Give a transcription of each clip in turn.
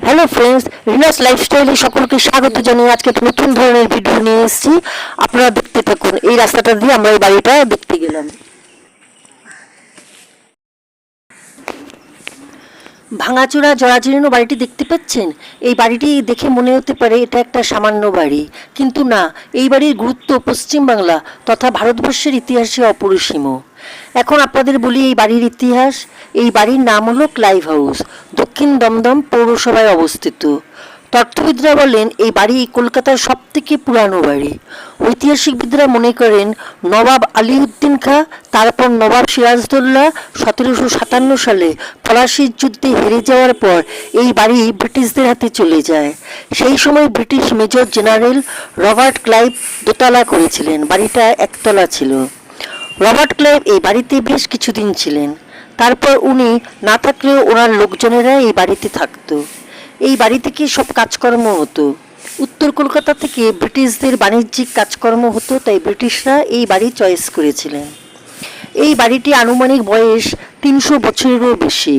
Hello friends, Rina's লাইফস্টাইলে সকলকে স্বাগত জানিয়ে আজকে একটা নতুন ধরনের ভিডিও নিয়ে এসেছি। আপনারা দেখতে থাকুন। এই রাস্তাটা দিয়ে আমরা এই বাড়িটা দেখতে গেলাম। ভাঙাচোরা জরাজীর্ণ বাড়িটি দেখতে পাচ্ছেন। এই বাড়িটি দেখে মনে হতে পারে এটা একটা সামান্য বাড়ি, কিন্তু না, এই বাড়ির গুরুত্ব পশ্চিমবাংলা তথা ভারতবর্ষের ইতিহাসে অপরিসীম। এখন আপনাদের বলি এই বাড়ির ইতিহাস। এই বাড়ির নাম হলো ক্লাইভ হাউস, দক্ষিণ দমদম পৌরসভায় অবস্থিত। তথ্যবিদরা বলেন এই বাড়ি কলকাতার সব থেকে পুরানো বাড়ি। ঐতিহাসিকবিদরা মনে করেন নবাব আলিউদ্দিন খাঁ, তারপর নবাব সিরাজদৌল্লা 1757 সালে পলাশির যুদ্ধে হেরে যাওয়ার পর এই বাড়ি ব্রিটিশদের হাতে চলে যায়। সেই সময় British major general Robert Clive দোতলা করেছিলেন, বাড়িটা একতলা ছিল। রবার্ট ক্লাইভ এই বাড়িতে বেশ কিছুদিন ছিলেন। তারপর উনি না থাকলেও ওনার লোকজনেরা এই বাড়িতে থাকতো। এই বাড়ি থেকে সব কাজকর্ম হতো। উত্তর কলকাতা থেকে ব্রিটিশদের বাণিজ্যিক কাজকর্ম হতো, তাই ব্রিটিশরা এই বাড়ি চয়েস করেছিলেন। এই বাড়িটি আনুমানিক বয়স 300 বছরেরও বেশি।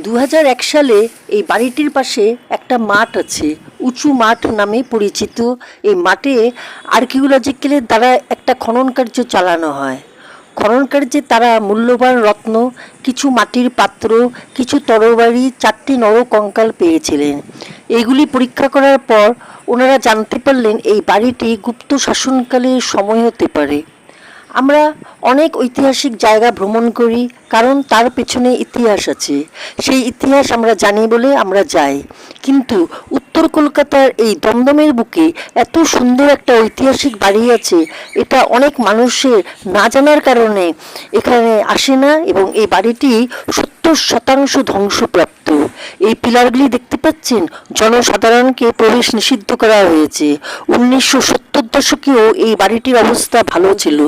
2001 সালে এই বাড়িটির পাশে একটা মাঠ আছে, উঁচু মাঠ নামে পরিচিত। এই মাঠে আর্কিওলজিক্যালের দ্বারা একটা খনন কার্য চালানো হয়। খনন কার্যে তারা মূল্যবান রত্ন, কিছু মাটির পাত্র, কিছু তরবারি, 4টি নরকঙ্কাল পেয়েছিলেন। এগুলি পরীক্ষা করার পর ওনারা জানতে পারলেন এই বাড়িটি গুপ্ত শাসনকালের সময় হতে পারে। আমরা অনেক ঐতিহাসিক জায়গা ভ্রমণ করি, কারণ তার পেছনে ইতিহাস আছে। সেই ইতিহাস আমরা জানি বলে আমরা যাই। কিন্তু উত্তর কলকাতার এই দমদমের বুকে এত সুন্দর একটা ঐতিহাসিক বাড়ি আছে, এটা অনেক মানুষের না জানার কারণে এখানে আসে না, এবং এই বাড়িটি 70% ধ্বংসপ্রাপ্ত। এই পিলারগুলি দেখতে পাচ্ছেন, জনসাধারণকে প্রবেশ নিষিদ্ধ করা হয়েছে। 1970 দশকেও এই বাড়িটির অবস্থা ভালো ছিল,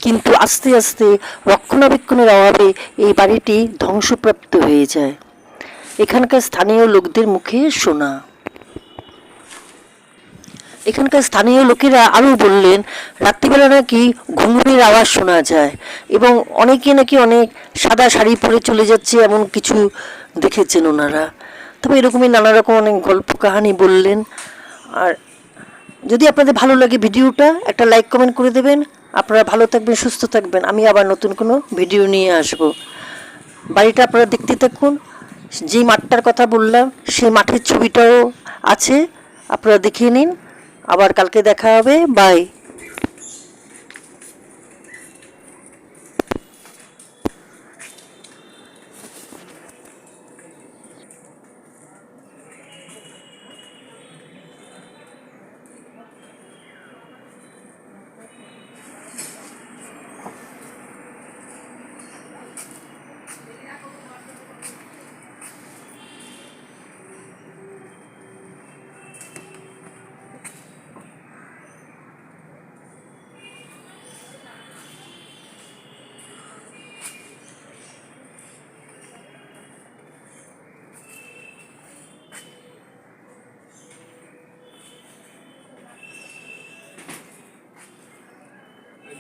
কিন্তু আস্তে আস্তে রক্ষণাবেক্ষণের অভাবে এই বাড়িটি ধ্বংসপ্রাপ্ত হয়ে যায়। এখানকার স্থানীয় লোকদের মুখে শোনা। এখানকার স্থানীয় লোকেরা আরও বললেন রাত্রিবেলা নাকি ঘুঙুরের আওয়াজ শোনা যায়, এবং অনেকে নাকি অনেক সাদা শাড়ি পরে চলে যাচ্ছে, এমন কিছু দেখেছেন ওনারা। তবে এরকমই নানা রকম অনেক গল্প কাহানি বললেন। আর যদি আপনাদের ভালো লাগে ভিডিওটা, একটা লাইক কমেন্ট করে দেবেন। আপনারা ভালো থাকবেন, সুস্থ থাকবেন। আমি আবার নতুন কোনো ভিডিও নিয়ে আসব। বাড়িটা আপনারা দেখতে থাকুন। যেই মাঠটার কথা বললাম সেই মাঠের ছবিটাও আছে, আপনারা দেখে নিন। আবার কালকে দেখা হবে। বাই।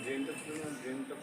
ড্রেনটা ছিল না, ড্রেনটা